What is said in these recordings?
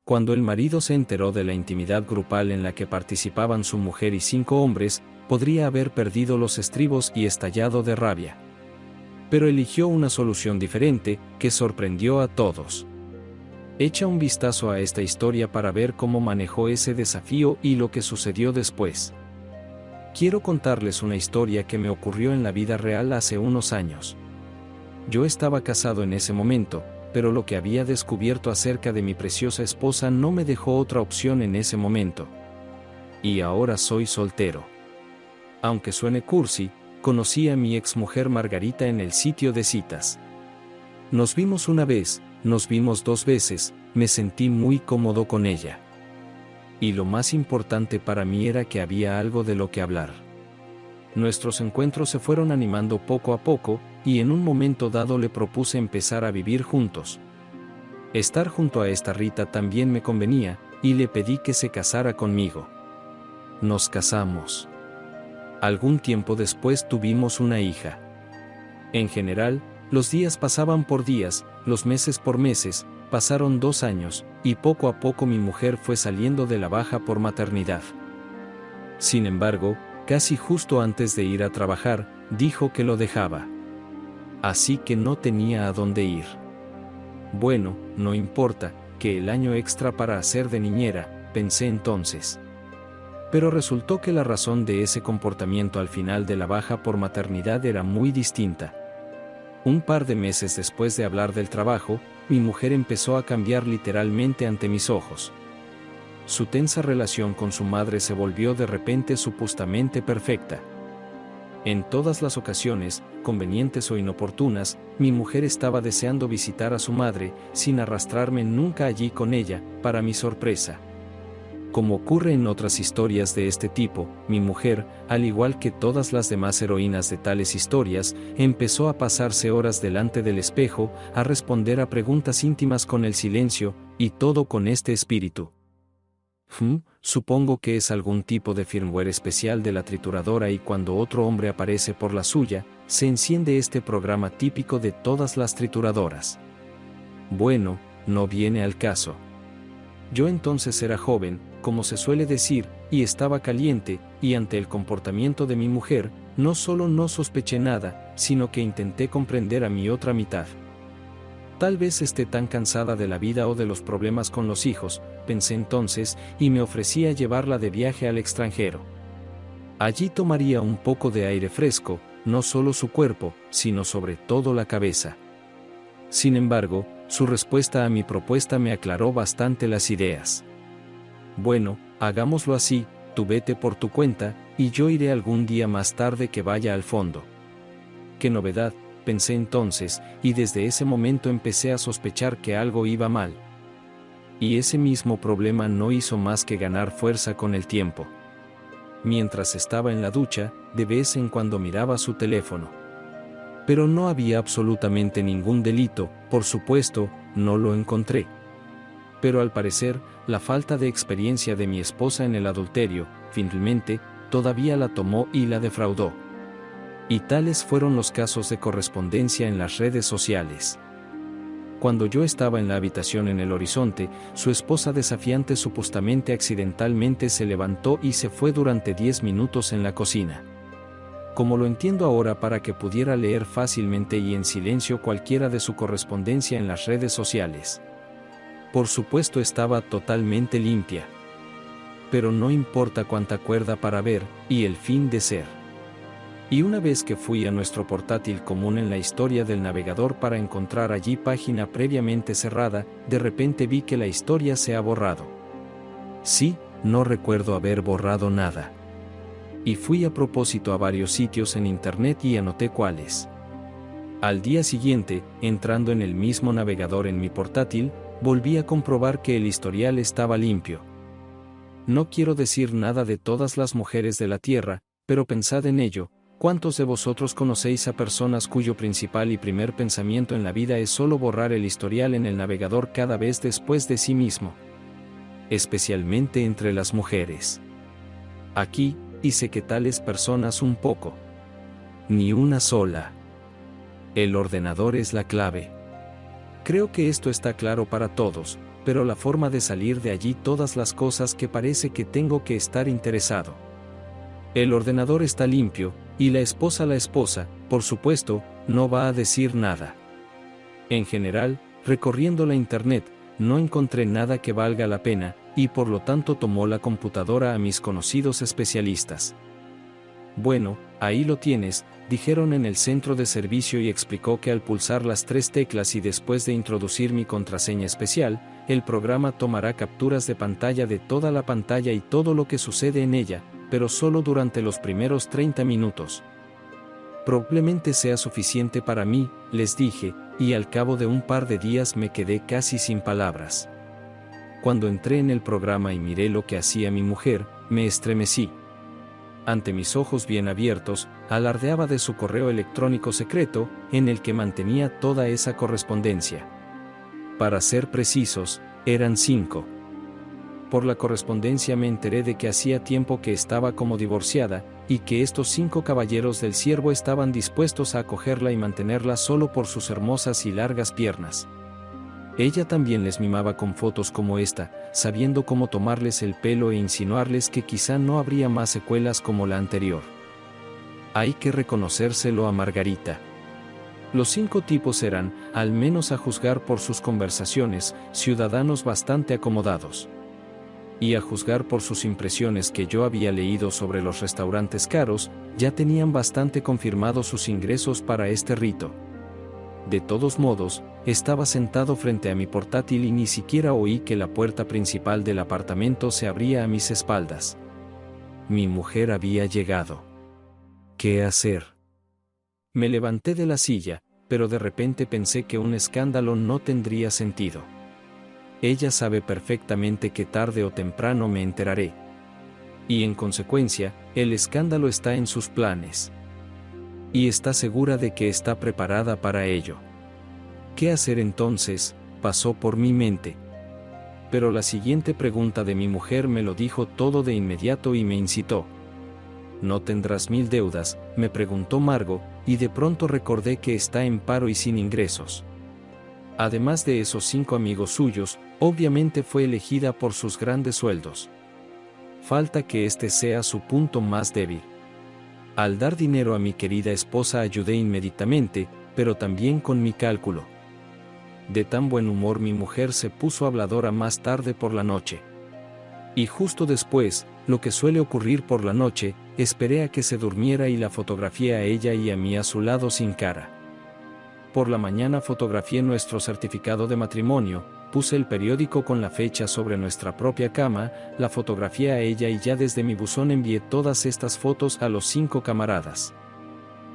Cuando el marido se enteró de la intimidad grupal en la que participaban su mujer y 5 hombres, podría haber perdido los estribos y estallado de rabia. Pero eligió una solución diferente, que sorprendió a todos. Echa un vistazo a esta historia para ver cómo manejó ese desafío y lo que sucedió después. Quiero contarles una historia que me ocurrió en la vida real hace unos años. Yo estaba casado en ese momento, pero lo que había descubierto acerca de mi preciosa esposa no me dejó otra opción en ese momento. Y ahora soy soltero. Aunque suene cursi, conocí a mi exmujer Margarita en el sitio de citas. Nos vimos una vez, nos vimos 2 veces, me sentí muy cómodo con ella. Y lo más importante para mí era que había algo de lo que hablar. Nuestros encuentros se fueron animando poco a poco, y en un momento dado le propuse empezar a vivir juntos. Estar junto a esta Rita también me convenía, y le pedí que se casara conmigo. Nos casamos. Algún tiempo después tuvimos una hija. En general, los días pasaban por días, los meses por meses, pasaron 2 años, y poco a poco mi mujer fue saliendo de la baja por maternidad. Sin embargo, casi justo antes de ir a trabajar, dijo que lo dejaba. Así que no tenía a dónde ir. Bueno, no importa, que el año extra para hacer de niñera, pensé entonces. Pero resultó que la razón de ese comportamiento al final de la baja por maternidad era muy distinta. Un par de meses después de hablar del trabajo, mi mujer empezó a cambiar literalmente ante mis ojos. Su tensa relación con su madre se volvió de repente supostamente perfecta. En todas las ocasiones, convenientes o inoportunas, mi mujer estaba deseando visitar a su madre, sin arrastrarme nunca allí con ella, para mi sorpresa. Como ocurre en otras historias de este tipo, mi mujer, al igual que todas las demás heroínas de tales historias, empezó a pasarse horas delante del espejo, a responder a preguntas íntimas con el silencio, y todo con este espíritu. Supongo que es algún tipo de firmware especial de la trituradora y cuando otro hombre aparece por la suya, se enciende este programa típico de todas las trituradoras. Bueno, no viene al caso. Yo entonces era joven, como se suele decir, y estaba caliente, y ante el comportamiento de mi mujer, no solo no sospeché nada, sino que intenté comprender a mi otra mitad. Tal vez esté tan cansada de la vida o de los problemas con los hijos, pensé entonces, y me ofrecí a llevarla de viaje al extranjero. Allí tomaría un poco de aire fresco, no solo su cuerpo, sino sobre todo la cabeza. Sin embargo, su respuesta a mi propuesta me aclaró bastante las ideas. Bueno, hagámoslo así, tú vete por tu cuenta, y yo iré algún día más tarde que vaya al fondo. ¡Qué novedad!, pensé entonces, y desde ese momento empecé a sospechar que algo iba mal. Y ese mismo problema no hizo más que ganar fuerza con el tiempo. Mientras estaba en la ducha, de vez en cuando miraba su teléfono. Pero no había absolutamente ningún delito, por supuesto, no lo encontré. Pero al parecer, la falta de experiencia de mi esposa en el adulterio, finalmente, todavía la tomó y la defraudó. Y tales fueron los casos de correspondencia en las redes sociales. Cuando yo estaba en la habitación en el horizonte, su esposa desafiante supuestamente accidentalmente se levantó y se fue durante 10 minutos en la cocina. Como lo entiendo ahora, para que pudiera leer fácilmente y en silencio cualquiera de su correspondencia en las redes sociales. Por supuesto estaba totalmente limpia. Pero no importa cuánta cuerda para ver, y el fin de ser. Y una vez que fui a nuestro portátil común en la historia del navegador para encontrar allí página previamente cerrada, de repente vi que la historia se ha borrado. Sí, no recuerdo haber borrado nada. Y fui a propósito a varios sitios en internet y anoté cuáles. Al día siguiente, entrando en el mismo navegador en mi portátil, volví a comprobar que el historial estaba limpio. No quiero decir nada de todas las mujeres de la tierra, pero pensad en ello. ¿Cuántos de vosotros conocéis a personas cuyo principal y primer pensamiento en la vida es solo borrar el historial en el navegador cada vez después de sí mismo? Especialmente entre las mujeres. Aquí, hice que tales personas un poco. Ni una sola. El ordenador es la clave. Creo que esto está claro para todos, pero la forma de salir de allí todas las cosas que parece que tengo que estar interesado. El ordenador está limpio, y la esposa, por supuesto, no va a decir nada. En general, recorriendo la internet, no encontré nada que valga la pena, y por lo tanto tomó la computadora a mis conocidos especialistas. Bueno, ahí lo tienes, dijeron en el centro de servicio y explicó que al pulsar las 3 teclas y después de introducir mi contraseña especial, el programa tomará capturas de pantalla de toda la pantalla y todo lo que sucede en ella, pero solo durante los primeros 30 minutos. Probablemente sea suficiente para mí, les dije, y al cabo de un par de días me quedé casi sin palabras. Cuando entré en el programa y miré lo que hacía mi mujer, me estremecí. Ante mis ojos bien abiertos, alardeaba de su correo electrónico secreto, en el que mantenía toda esa correspondencia. Para ser precisos, eran 5. Por la correspondencia me enteré de que hacía tiempo que estaba como divorciada, y que estos 5 caballeros del ciervo estaban dispuestos a acogerla y mantenerla solo por sus hermosas y largas piernas. Ella también les mimaba con fotos como esta, sabiendo cómo tomarles el pelo e insinuarles que quizá no habría más secuelas como la anterior. Hay que reconocérselo a Margarita. Los 5 tipos eran, al menos a juzgar por sus conversaciones, ciudadanos bastante acomodados. Y a juzgar por sus impresiones que yo había leído sobre los restaurantes caros, ya tenían bastante confirmados sus ingresos para este rito. De todos modos, estaba sentado frente a mi portátil y ni siquiera oí que la puerta principal del apartamento se abría a mis espaldas. Mi mujer había llegado. ¿Qué hacer? Me levanté de la silla, pero de repente pensé que un escándalo no tendría sentido. Ella sabe perfectamente que tarde o temprano me enteraré. Y en consecuencia, el escándalo está en sus planes. Y está segura de que está preparada para ello. ¿Qué hacer entonces?, pasó por mi mente. Pero la siguiente pregunta de mi mujer me lo dijo todo de inmediato y me incitó. ¿No tendrás 1000 deudas?, me preguntó Margo, y de pronto recordé que está en paro y sin ingresos. Además de esos 5 amigos suyos, obviamente fue elegida por sus grandes sueldos. Falta que este sea su punto más débil. Al dar dinero a mi querida esposa ayudé inmediatamente, pero también con mi cálculo. De tan buen humor mi mujer se puso habladora más tarde por la noche. Y justo después, lo que suele ocurrir por la noche, esperé a que se durmiera y la fotografié a ella y a mí a su lado sin cara. Por la mañana fotografié nuestro certificado de matrimonio, puse el periódico con la fecha sobre nuestra propia cama, la fotografié a ella y ya desde mi buzón envié todas estas fotos a los 5 camaradas.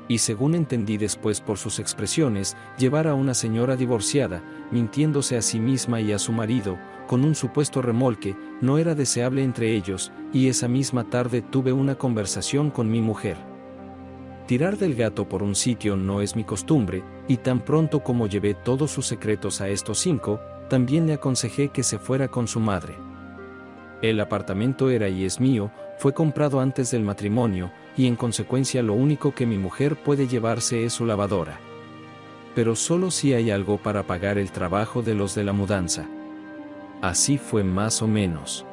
Y según entendí después por sus expresiones, llevar a una señora divorciada, mintiéndose a sí misma y a su marido, con un supuesto remolque, no era deseable entre ellos, y esa misma tarde tuve una conversación con mi mujer. Tirar del gato por un sitio no es mi costumbre, y tan pronto como llevé todos sus secretos a estos 5, también le aconsejé que se fuera con su madre. El apartamento era y es mío, fue comprado antes del matrimonio, y en consecuencia lo único que mi mujer puede llevarse es su lavadora. Pero solo si hay algo para pagar el trabajo de los de la mudanza. Así fue más o menos.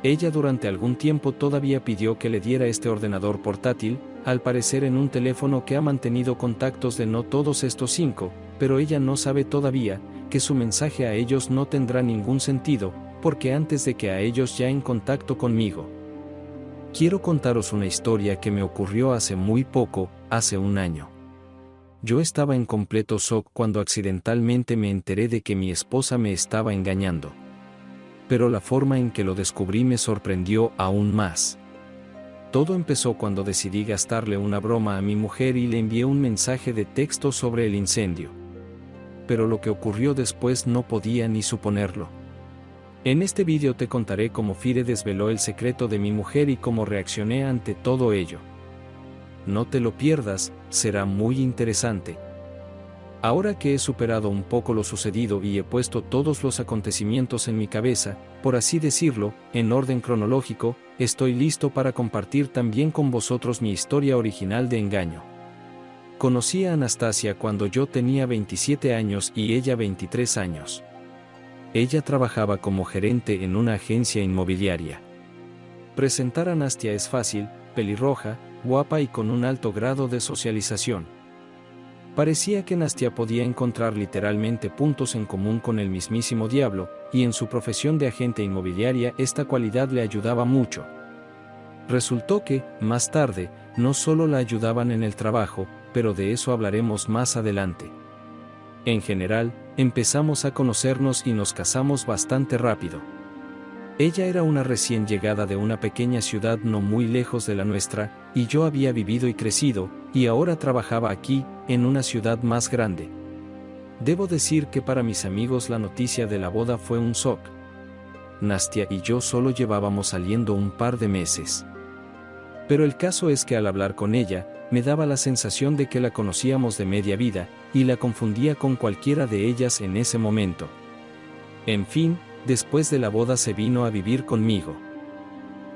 Ella durante algún tiempo todavía pidió que le diera este ordenador portátil, al parecer en un teléfono que ha mantenido contactos de no todos estos 5, pero ella no sabe todavía, que su mensaje a ellos no tendrá ningún sentido, porque antes de que a ellos ya en contacto conmigo. Quiero contaros una historia que me ocurrió hace muy poco, hace un año. Yo estaba en completo shock cuando accidentalmente me enteré de que mi esposa me estaba engañando. Pero la forma en que lo descubrí me sorprendió aún más. Todo empezó cuando decidí gastarle una broma a mi mujer y le envié un mensaje de texto sobre el incendio. Pero lo que ocurrió después no podía ni suponerlo. En este vídeo te contaré cómo Fire desveló el secreto de mi mujer y cómo reaccioné ante todo ello. No te lo pierdas, será muy interesante. Ahora que he superado un poco lo sucedido y he puesto todos los acontecimientos en mi cabeza, por así decirlo, en orden cronológico, estoy listo para compartir también con vosotros mi historia original de engaño. Conocí a Anastasia cuando yo tenía 27 años y ella 23 años. Ella trabajaba como gerente en una agencia inmobiliaria. Presentar a Nastia es fácil, pelirroja, guapa y con un alto grado de socialización. Parecía que Nastia podía encontrar literalmente puntos en común con el mismísimo diablo, y en su profesión de agente inmobiliaria esta cualidad le ayudaba mucho. Resultó que, más tarde, no solo la ayudaban en el trabajo, pero de eso hablaremos más adelante. En general, empezamos a conocernos y nos casamos bastante rápido. Ella era una recién llegada de una pequeña ciudad no muy lejos de la nuestra, y yo había vivido y crecido, y ahora trabajaba aquí, en una ciudad más grande. Debo decir que para mis amigos la noticia de la boda fue un shock. Nastia y yo solo llevábamos saliendo un par de meses. Pero el caso es que al hablar con ella, me daba la sensación de que la conocíamos de media vida, y la confundía con cualquiera de ellas en ese momento. En fin, después de la boda se vino a vivir conmigo.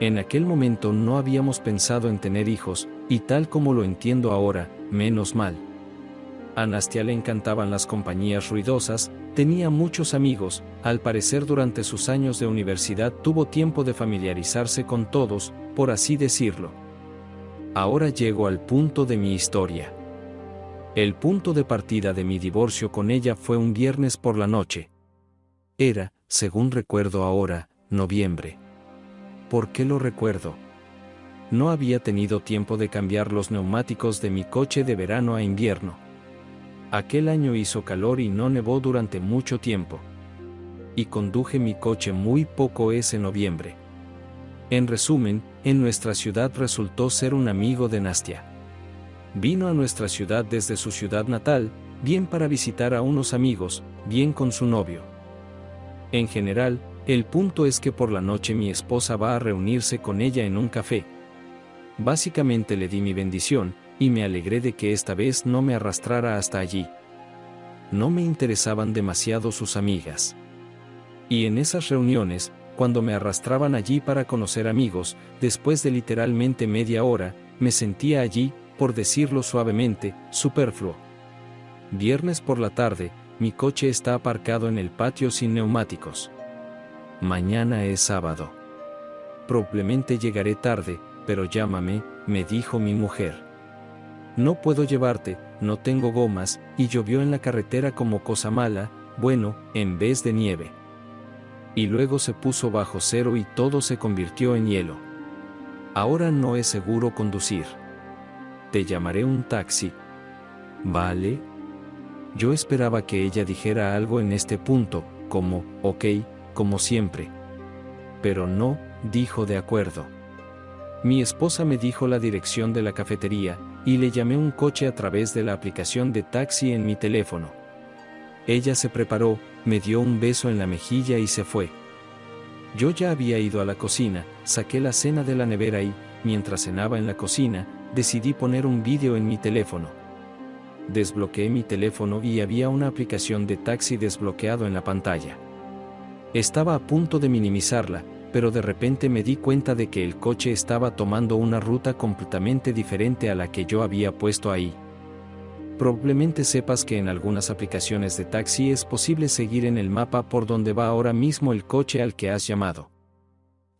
En aquel momento no habíamos pensado en tener hijos, y tal como lo entiendo ahora, menos mal. A Nastia le encantaban las compañías ruidosas, tenía muchos amigos, al parecer durante sus años de universidad tuvo tiempo de familiarizarse con todos, por así decirlo. Ahora llego al punto de mi historia. El punto de partida de mi divorcio con ella fue un viernes por la noche. Era, según recuerdo ahora, noviembre. ¿Por qué lo recuerdo? No había tenido tiempo de cambiar los neumáticos de mi coche de verano a invierno. Aquel año hizo calor y no nevó durante mucho tiempo. Y conduje mi coche muy poco ese noviembre. En resumen, en nuestra ciudad resultó ser un amigo de Nastia. Vino a nuestra ciudad desde su ciudad natal, bien para visitar a unos amigos, bien con su novio. En general, el punto es que por la noche mi esposa va a reunirse con ella en un café. Básicamente le di mi bendición, y me alegré de que esta vez no me arrastrara hasta allí. No me interesaban demasiado sus amigas. Y en esas reuniones, cuando me arrastraban allí para conocer amigos, después de literalmente media hora, me sentía allí, por decirlo suavemente, superfluo. Viernes por la tarde, mi coche está aparcado en el patio sin neumáticos. Mañana es sábado. Probablemente llegaré tarde, pero llámame, me dijo mi mujer. No puedo llevarte, no tengo gomas, y llovió en la carretera como cosa mala, bueno, en vez de nieve. Y luego se puso bajo cero y todo se convirtió en hielo. Ahora no es seguro conducir. Te llamaré un taxi. ¿Vale? Yo esperaba que ella dijera algo en este punto, como, ok, como siempre. Pero no, dijo de acuerdo. Mi esposa me dijo la dirección de la cafetería, y le llamé un coche a través de la aplicación de taxi en mi teléfono. Ella se preparó, me dio un beso en la mejilla y se fue. Yo ya había ido a la cocina, saqué la cena de la nevera y, mientras cenaba en la cocina, decidí poner un vídeo en mi teléfono. Desbloqueé mi teléfono y había una aplicación de taxi desbloqueado en la pantalla. Estaba a punto de minimizarla, pero de repente me di cuenta de que el coche estaba tomando una ruta completamente diferente a la que yo había puesto ahí. Probablemente sepas que en algunas aplicaciones de taxi es posible seguir en el mapa por donde va ahora mismo el coche al que has llamado.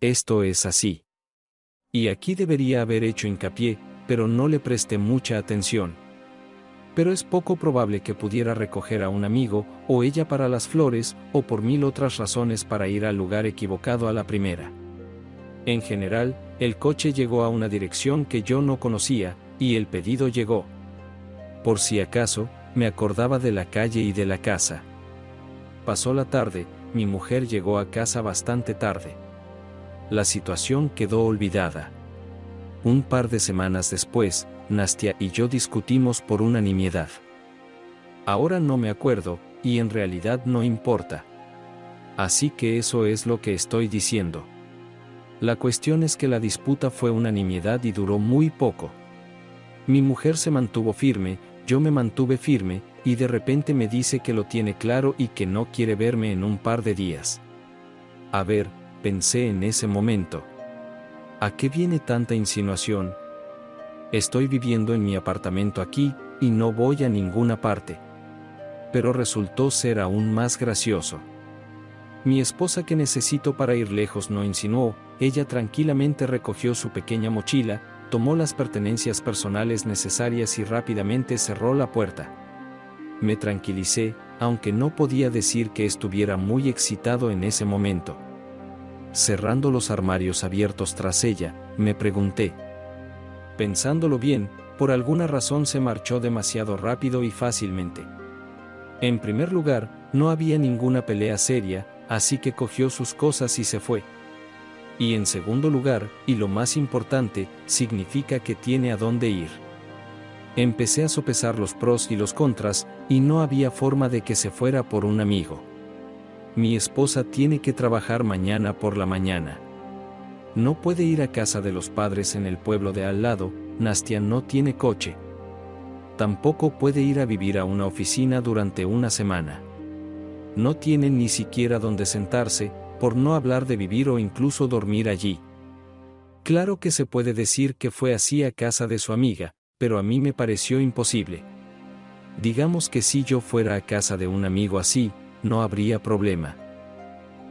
Esto es así. Y aquí debería haber hecho hincapié, pero no le presté mucha atención. Pero es poco probable que pudiera recoger a un amigo, o ella para las flores, o por 1000 otras razones para ir al lugar equivocado a la primera. En general, el coche llegó a una dirección que yo no conocía, y el pedido llegó. Por si acaso, me acordaba de la calle y de la casa. Pasó la tarde, mi mujer llegó a casa bastante tarde. La situación quedó olvidada. Un par de semanas después, Nastia y yo discutimos por una nimiedad. Ahora no me acuerdo, y en realidad no importa. Así que eso es lo que estoy diciendo. La cuestión es que la disputa fue una nimiedad y duró muy poco. Mi mujer se mantuvo firme, yo me mantuve firme, y de repente me dice que lo tiene claro y que no quiere verme en un par de días. A ver, pensé en ese momento. ¿A qué viene tanta insinuación? Estoy viviendo en mi apartamento aquí, y no voy a ninguna parte. Pero resultó ser aún más gracioso. Mi esposa que necesito para ir lejos no insinuó, ella tranquilamente recogió su pequeña mochila, tomó las pertenencias personales necesarias y rápidamente cerró la puerta. Me tranquilicé, aunque no podía decir que estuviera muy excitado en ese momento. Cerrando los armarios abiertos tras ella, me pregunté. Pensándolo bien, por alguna razón se marchó demasiado rápido y fácilmente. En primer lugar, no había ninguna pelea seria, así que cogió sus cosas y se fue. Y en segundo lugar, y lo más importante, significa que tiene a dónde ir. Empecé a sopesar los pros y los contras, y no había forma de que se fuera por un amigo. Mi esposa tiene que trabajar mañana por la mañana. No puede ir a casa de los padres en el pueblo de al lado, Nastia no tiene coche. Tampoco puede ir a vivir a una oficina durante una semana. No tiene ni siquiera donde sentarse, por no hablar de vivir o incluso dormir allí. Claro que se puede decir que fue así a casa de su amiga, pero a mí me pareció imposible. Digamos que si yo fuera a casa de un amigo así, no habría problema.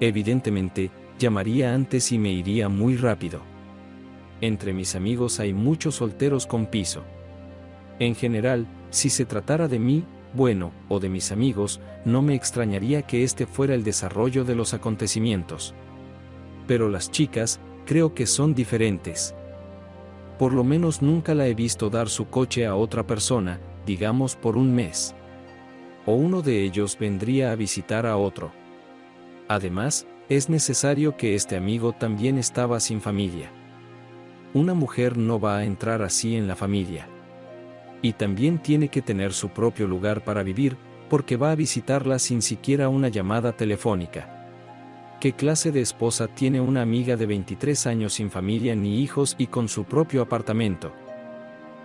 Evidentemente, llamaría antes y me iría muy rápido. Entre mis amigos hay muchos solteros con piso. En general, si se tratara de mí, bueno, o de mis amigos, no me extrañaría que este fuera el desarrollo de los acontecimientos. Pero las chicas, creo que son diferentes. Por lo menos nunca la he visto dar su coche a otra persona, digamos por un mes. O uno de ellos vendría a visitar a otro. Además, es necesario que este amigo también estaba sin familia. Una mujer no va a entrar así en la familia. Y también tiene que tener su propio lugar para vivir, porque va a visitarla sin siquiera una llamada telefónica. ¿Qué clase de esposa tiene una amiga de 23 años sin familia ni hijos y con su propio apartamento?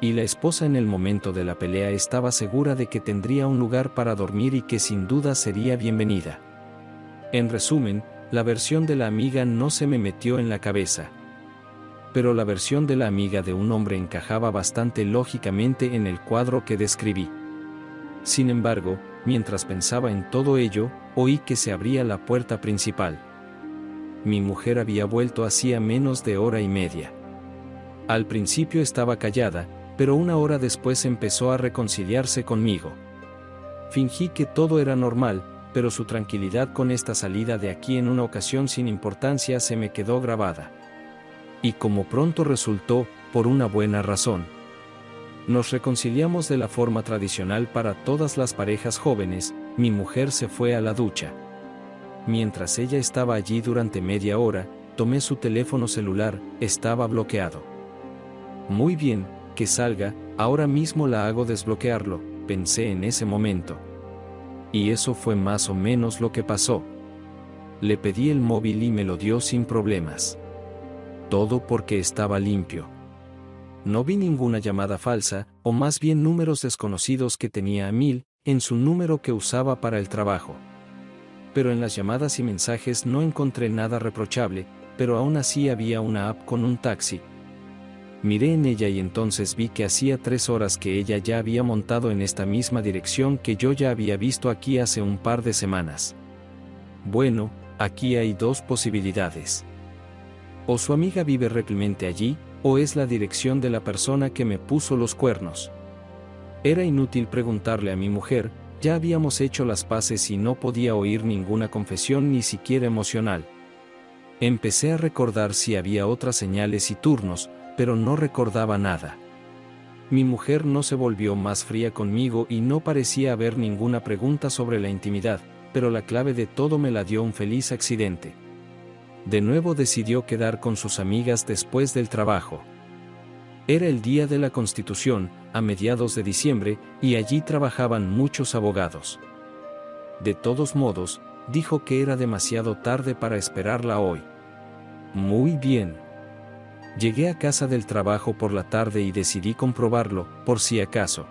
Y la esposa en el momento de la pelea estaba segura de que tendría un lugar para dormir y que sin duda sería bienvenida. En resumen, la versión de la amiga no se me metió en la cabeza. Pero la versión de la amiga de un hombre encajaba bastante lógicamente en el cuadro que describí. Sin embargo, mientras pensaba en todo ello, oí que se abría la puerta principal. Mi mujer había vuelto hacía menos de hora y media. Al principio estaba callada, pero una hora después empezó a reconciliarse conmigo. Fingí que todo era normal, pero su tranquilidad con esta salida de aquí en una ocasión sin importancia se me quedó grabada. Y como pronto resultó, por una buena razón. Nos reconciliamos de la forma tradicional para todas las parejas jóvenes, mi mujer se fue a la ducha. Mientras ella estaba allí durante media hora, tomé su teléfono celular, estaba bloqueado. Muy bien, que salga, ahora mismo la hago desbloquearlo, pensé en ese momento. Y eso fue más o menos lo que pasó. Le pedí el móvil y me lo dio sin problemas. Todo porque estaba limpio. No vi ninguna llamada falsa, o más bien números desconocidos que tenía a 1000, en su número que usaba para el trabajo. Pero en las llamadas y mensajes no encontré nada reprochable, pero aún así había una app con un taxi. Miré en ella y entonces vi que hacía 3 horas que ella ya había montado en esta misma dirección que yo ya había visto aquí hace un par de semanas. Bueno, aquí hay dos posibilidades. O su amiga vive realmente allí, o es la dirección de la persona que me puso los cuernos. Era inútil preguntarle a mi mujer, ya habíamos hecho las paces y no podía oír ninguna confesión ni siquiera emocional. Empecé a recordar si había otras señales y turnos, pero no recordaba nada. Mi mujer no se volvió más fría conmigo y no parecía haber ninguna pregunta sobre la intimidad, pero la clave de todo me la dio un feliz accidente. De nuevo decidió quedar con sus amigas después del trabajo. Era el día de la Constitución, a mediados de diciembre, y allí trabajaban muchos abogados. De todos modos, dijo que era demasiado tarde para esperarla hoy. Muy bien. Llegué a casa del trabajo por la tarde y decidí comprobarlo, por si acaso.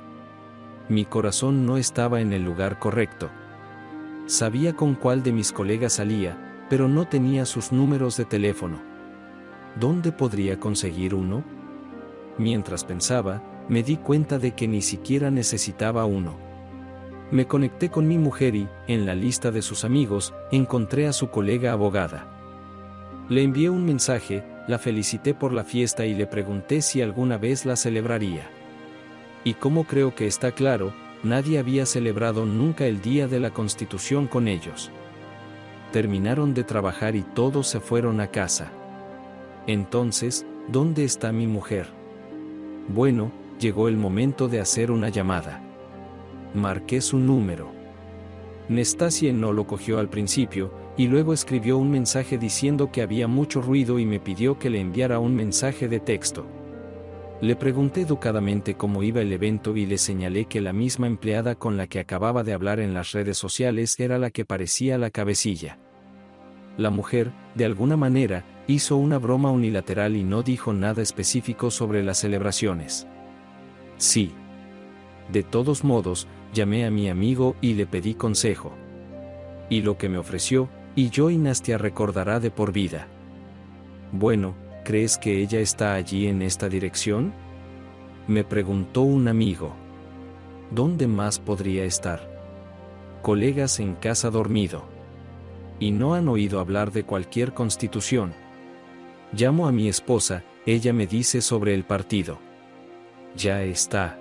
Mi corazón no estaba en el lugar correcto. Sabía con cuál de mis colegas salía, pero no tenía sus números de teléfono. ¿Dónde podría conseguir uno? Mientras pensaba, me di cuenta de que ni siquiera necesitaba uno. Me conecté con mi mujer y, en la lista de sus amigos, encontré a su colega abogada. Le envié un mensaje, la felicité por la fiesta y le pregunté si alguna vez la celebraría. Y como creo que está claro, nadie había celebrado nunca el Día de la Constitución con ellos. Terminaron de trabajar y todos se fueron a casa. Entonces, ¿dónde está mi mujer? Bueno, llegó el momento de hacer una llamada. Marqué su número. Nestasie no lo cogió al principio, y luego escribió un mensaje diciendo que había mucho ruido y me pidió que le enviara un mensaje de texto. Le pregunté educadamente cómo iba el evento y le señalé que la misma empleada con la que acababa de hablar en las redes sociales era la que parecía la cabecilla. La mujer, de alguna manera, hizo una broma unilateral y no dijo nada específico sobre las celebraciones. Sí. De todos modos, llamé a mi amigo y le pedí consejo. Y lo que me ofreció, y yo y Nastia recordará de por vida. Bueno, ¿crees que ella está allí en esta dirección? Me preguntó un amigo. ¿Dónde más podría estar? Colegas en casa dormido. Y no han oído hablar de cualquier constitución. Llamo a mi esposa, ella me dice sobre el partido. Ya está.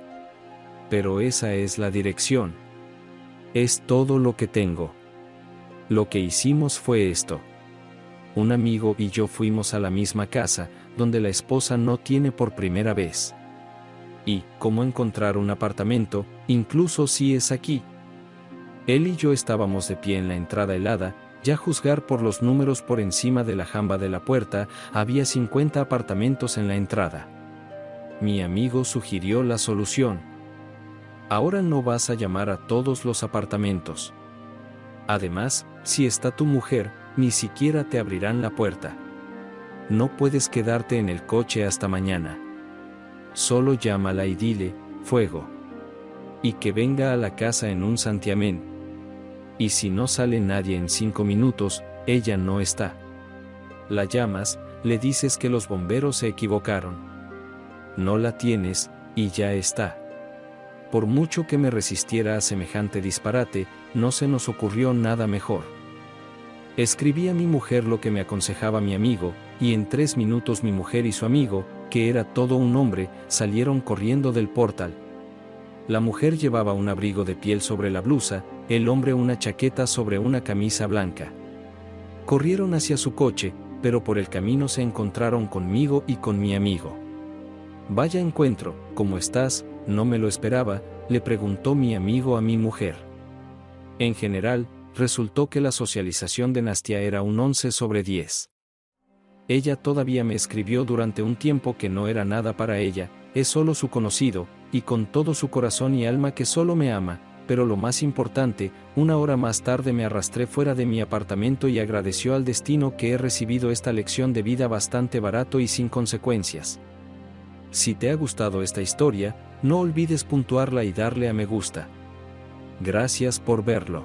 Pero esa es la dirección. Es todo lo que tengo. Lo que hicimos fue esto. Un amigo y yo fuimos a la misma casa, donde la esposa no tiene por primera vez. Y, ¿cómo encontrar un apartamento, incluso si es aquí? Él y yo estábamos de pie en la entrada helada, ya juzgar por los números por encima de la jamba de la puerta, había 50 apartamentos en la entrada. Mi amigo sugirió la solución. Ahora no vas a llamar a todos los apartamentos. Además, si está tu mujer, ni siquiera te abrirán la puerta. No puedes quedarte en el coche hasta mañana. Solo llámala y dile, fuego. Y que venga a la casa en un santiamén. Y si no sale nadie en 5 minutos, ella no está. La llamas, le dices que los bomberos se equivocaron. No la tienes, y ya está. Por mucho que me resistiera a semejante disparate, no se nos ocurrió nada mejor. Escribí a mi mujer lo que me aconsejaba mi amigo, y en 3 minutos mi mujer y su amigo, que era todo un hombre, salieron corriendo del portal. La mujer llevaba un abrigo de piel sobre la blusa, el hombre una chaqueta sobre una camisa blanca. Corrieron hacia su coche, pero por el camino se encontraron conmigo y con mi amigo. Vaya encuentro, ¿cómo estás? No me lo esperaba, le preguntó mi amigo a mi mujer. En general, resultó que la socialización de Nastia era un 11 sobre 10. Ella todavía me escribió durante un tiempo que no era nada para ella, es solo su conocido, y con todo su corazón y alma que solo me ama, pero lo más importante, 1 hora más tarde me arrastré fuera de mi apartamento y agradeció al destino que he recibido esta lección de vida bastante barato y sin consecuencias. Si te ha gustado esta historia, no olvides puntuarla y darle a me gusta. Gracias por verlo.